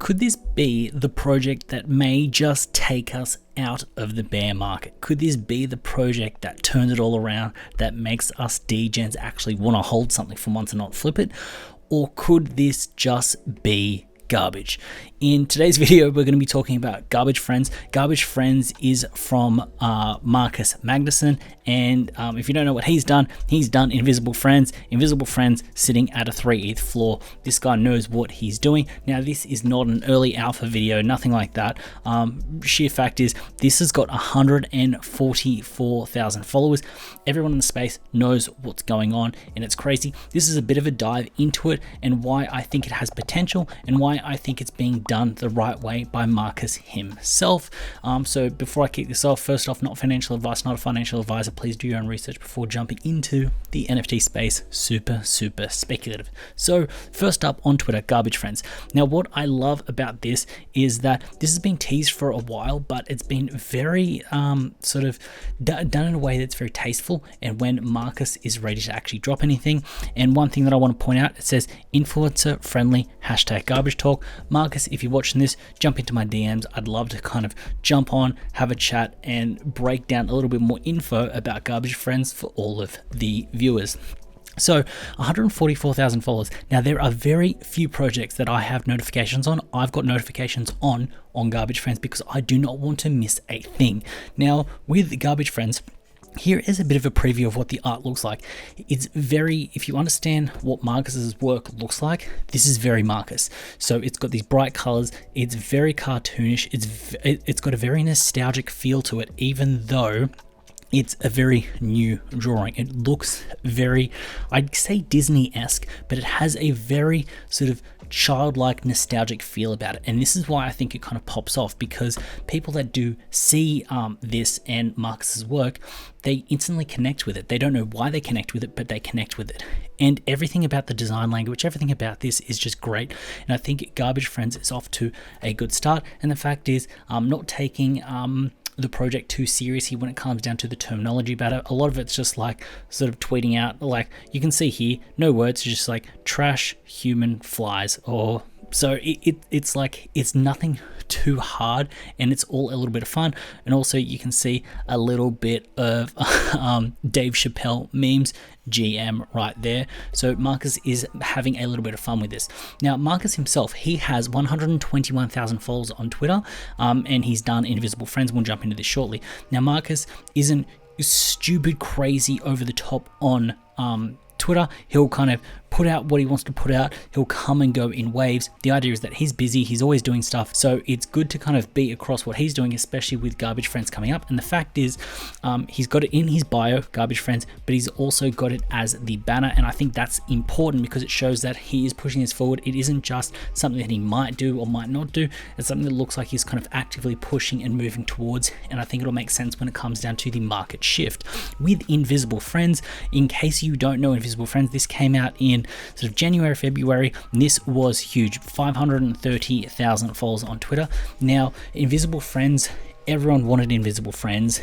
Could this be the project that may just take us out of the bear market? Could this be the project that turns it all around, that makes us degens actually want to hold something for once and not flip it? Or could this just be garbage? In today's video, we're going to be talking about Garbage Friends. Garbage Friends is from Markus Magnusson, and if you don't know what he's done Invisible Friends. Invisible Friends sitting at a 3 ETH floor. This guy knows what he's doing. Now, this is not an early alpha video, nothing like that. Sheer fact is, this has got 144,000 followers. Everyone in the space knows what's going on, and it's crazy. This is a bit of a dive into it and why I think it has potential and why I think it's being done the right way by Markus himself. So before I kick this off, first off, not financial advice, not a financial advisor. Please do your own research before jumping into the NFT space. Super speculative. So first up on Twitter, Garbage Friends. Now, what I love about this is that this has been teased for a while, but it's been very sort of done in a way that's very tasteful, and when Markus is ready to actually drop anything. And one thing that I want to point out, it says influencer friendly #garbage talk. Markus, if you're watching this, jump into my DMs. I'd love to kind of jump on, have a chat, and break down a little bit more info about Garbage Friends for all of the viewers. So 144,000 followers. Now, there are very few projects that I have notifications on. I've got notifications on Garbage Friends because I do not want to miss a thing. Now, with Garbage Friends, here is a bit of a preview of what the art looks like. It's very, if you understand what Markus's work looks like, this is very Markus. So it's got these bright colors, it's very cartoonish, it's got a very nostalgic feel to it, even though it's a very new drawing. It looks very, I'd say Disney-esque, but it has a very sort of childlike nostalgic feel about it, and this is why I think it kind of pops off, because people that do see this and Markus's work, they instantly connect with it. They don't know why they connect with it, but they connect with it. And everything about the design language, everything about this is just great, and I think Garbage Friends is off to a good start. And the fact is, not taking the project too seriously when it comes down to the terminology about it. A lot of it's just like sort of tweeting out, like you can see here, no words, just like trash human flies, or so it's like, it's nothing too hard, and it's all a little bit of fun. And also you can see a little bit of Dave Chappelle memes, GM right there. So Markus is having a little bit of fun with this. Now, Markus himself, he has 121,000 followers on Twitter, and he's done Invisible Friends. We'll jump into this shortly. Now, Markus isn't stupid crazy over the top on Twitter. He'll kind of put out what he wants to put out. He'll come and go in waves. The idea is that he's busy, he's always doing stuff, so it's good to kind of be across what he's doing, especially with Garbage Friends coming up. And the fact is, he's got it in his bio, Garbage Friends, but he's also got it as the banner, and I think that's important because it shows that he is pushing this forward. It isn't just something that he might do or might not do. It's something that looks like he's kind of actively pushing and moving towards, and I think it'll make sense when it comes down to the market shift. With Invisible Friends, in case you don't know Invisible Friends, this came out in sort of January, February, and this was huge, 530,000 followers on Twitter. Now, Invisible Friends, everyone wanted Invisible Friends.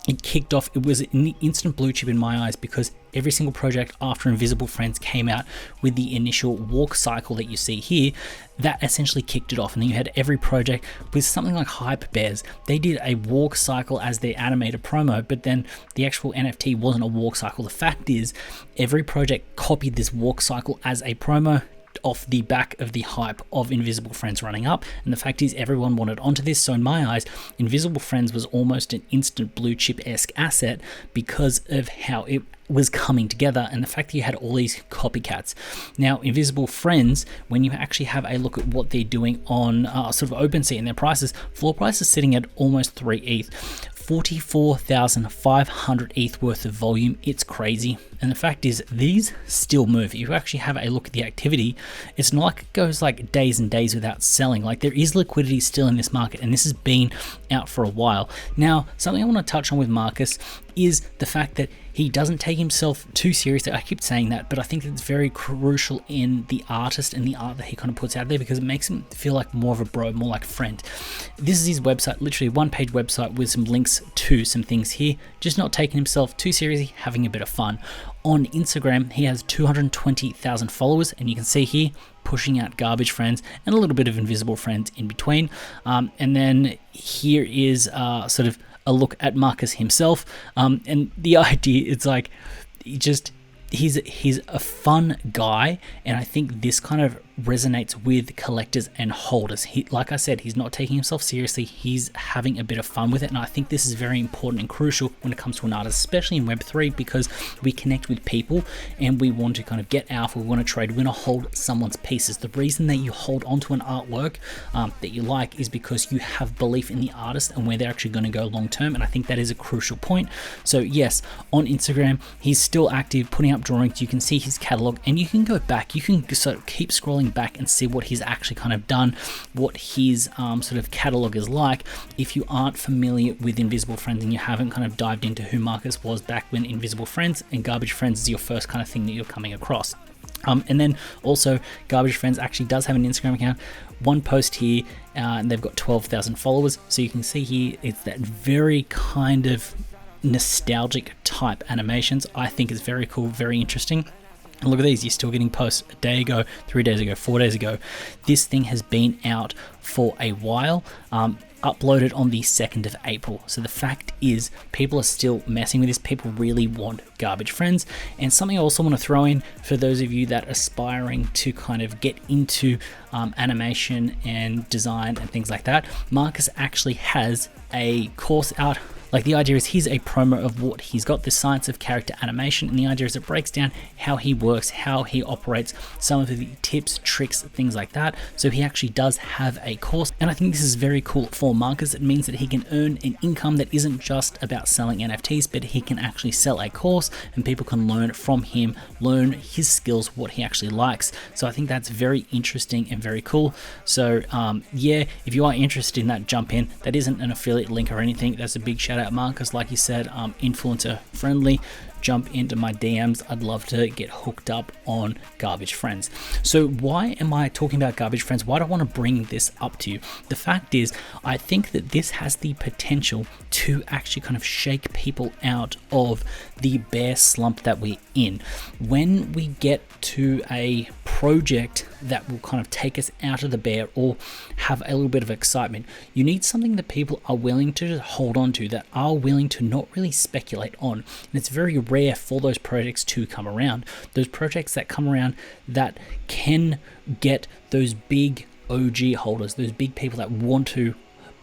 It kicked off, it was an instant blue chip in my eyes, because every single project after Invisible Friends came out with the initial walk cycle that you see here, that essentially kicked it off. And then you had every project with something like Hype Bears. They did a walk cycle as their animated promo, but then the actual NFT wasn't a walk cycle. The fact is, every project copied this walk cycle as a promo off the back of the hype of Invisible Friends running up, and the fact is everyone wanted onto this. So in my eyes, Invisible Friends was almost an instant blue chip-esque asset because of how it was coming together and the fact that you had all these copycats. Now, Invisible Friends, when you actually have a look at what they're doing on sort of OpenSea and their prices, floor price is sitting at almost 3 ETH. 44,500 ETH worth of volume. It's crazy. And the fact is, these still move. If you actually have a look at the activity, it's not like it goes like days and days without selling. Like, there is liquidity still in this market, and this has been out for a while. Now, something I want to touch on with Markus is the fact that he doesn't take himself too seriously. I keep saying that, but I think it's very crucial in the artist and the art that he kind of puts out there, because it makes him feel like more of a bro, more like a friend. This is his website, literally a one-page website with some links to some things here, just not taking himself too seriously, having a bit of fun. On Instagram, he has 220,000 followers, and you can see here, pushing out Garbage Friends and a little bit of Invisible Friends in between. And then here is sort of a look at Markus himself. And the idea, it's like, he's a fun guy, and I think this kind of resonates with collectors and holders. Like I said, he's not taking himself seriously, he's having a bit of fun with it, and I think this is very important and crucial when it comes to an artist, especially in Web3, because we connect with people and we want to kind of get alpha, we want to trade, we want to hold someone's pieces. The reason that you hold onto an artwork that you like is because you have belief in the artist and where they're actually going to go long term, and I think that is a crucial point. So yes, on Instagram he's still active, putting up drawings. You can see his catalog, and you can go back, you can sort of keep scrolling back and see what he's actually kind of done, what his sort of catalog is like. If you aren't familiar with Invisible Friends and you haven't kind of dived into who Markus was back when Invisible Friends and Garbage Friends is your first kind of thing that you're coming across. And then also Garbage Friends actually does have an Instagram account, one post here, and they've got 12,000 followers. So you can see here, it's that very kind of nostalgic type animations. I think it's very cool, very interesting. And look at these, you're still getting posts a day ago, 3 days ago, 4 days ago. This thing has been out for a while, uploaded on the 2nd of April. So the fact is, people are still messing with this. People really want Garbage Friends. And something I also want to throw in for those of you that are aspiring to kind of get into animation and design and things like that, Markus actually has a course out. Like, the idea is he's a promo of what he's got, the science of character animation, and the idea is it breaks down how he works, how he operates, some of the tips, tricks, things like that. So he actually does have a course, and I think this is very cool for Markus. It means that he can earn an income that isn't just about selling NFTs, but he can actually sell a course and people can learn from him, learn his skills, what he actually likes. So I think that's very interesting and very cool. So yeah, if you are interested in that, jump in. That isn't an affiliate link or anything. That's a big shout out, Markus. Like you said, influencer friendly. Jump into my DMs. I'd love to get hooked up on Garbage Friends. So why am I talking about Garbage Friends? Why do I want to bring this up to you? The fact is, I think that this has the potential to actually kind of shake people out of the bear slump that we're in. When we get to a project that will kind of take us out of the bear or have a little bit of excitement, you need something that people are willing to hold on to, that are willing to not really speculate on. And it's very rare for those projects to come around. Those projects that come around that can get those big OG holders, those big people that want to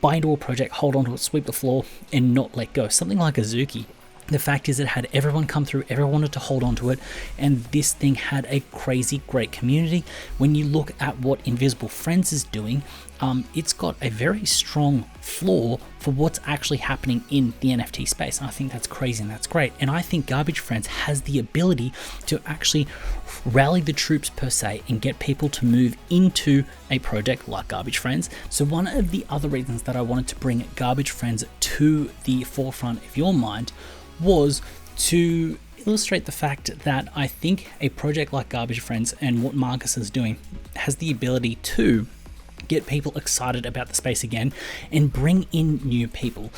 buy into a project, hold on to it, sweep the floor, and not let go. Something like Azuki. The fact is, it had everyone come through, everyone wanted to hold on to it, and this thing had a crazy great community. When you look at what Invisible Friends is doing, it's got a very strong floor for what's actually happening in the NFT space. And I think that's crazy and that's great. And I think Garbage Friends has the ability to actually rally the troops per se and get people to move into a project like Garbage Friends. So one of the other reasons that I wanted to bring Garbage Friends to the forefront of your mind was to illustrate the fact that I think a project like Garbage Friends and what Markus is doing has the ability to get people excited about the space again and bring in new people.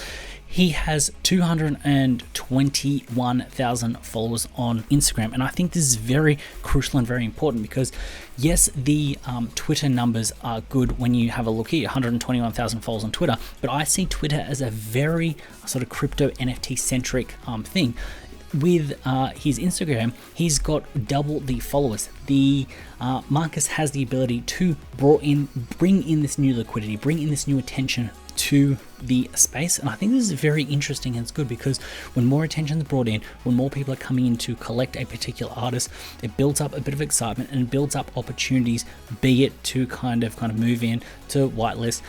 He has 221,000 followers on Instagram, and I think this is very crucial and very important because yes, the Twitter numbers are good when you have a look here, 121,000 followers on Twitter, but I see Twitter as a very sort of crypto NFT centric thing. With his Instagram, he's got double the followers. Markus has the ability to bring in this new liquidity, bring in this new attention to the space, and I think this is very interesting and it's good because when more attention is brought in, when more people are coming in to collect a particular artist, it builds up a bit of excitement and builds up opportunities, be it to kind of move in to whitelist,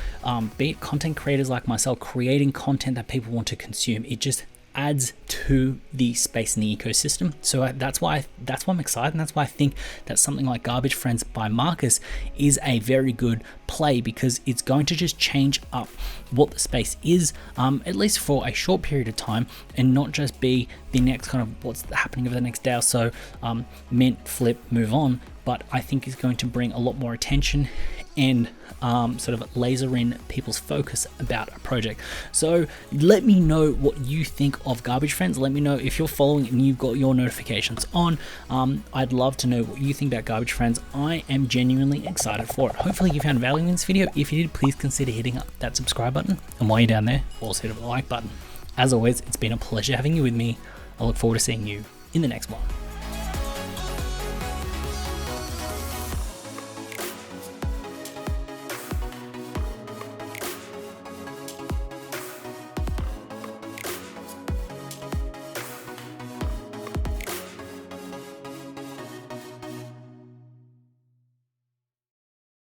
be it content creators like myself creating content that people want to consume. It just adds to the space in the ecosystem. So that's why I'm excited, and that's why I think that something like Garbage Friends by Markus is a very good play because it's going to just change up what the space is, at least for a short period of time, and not just be the next kind of what's happening over the next day or so, mint, flip, move on. But I think it's going to bring a lot more attention and sort of laser in people's focus about a project. So let me know what you think of Garbage Friends. Let me know if you're following and you've got your notifications on. I'd love to know what you think about Garbage Friends. I am genuinely excited for it. Hopefully you found value in this video. If you did, please consider hitting up that subscribe button, and while you're down there, also hit the like button. As always, it's been a pleasure having you with me. I look forward to seeing you in the next one.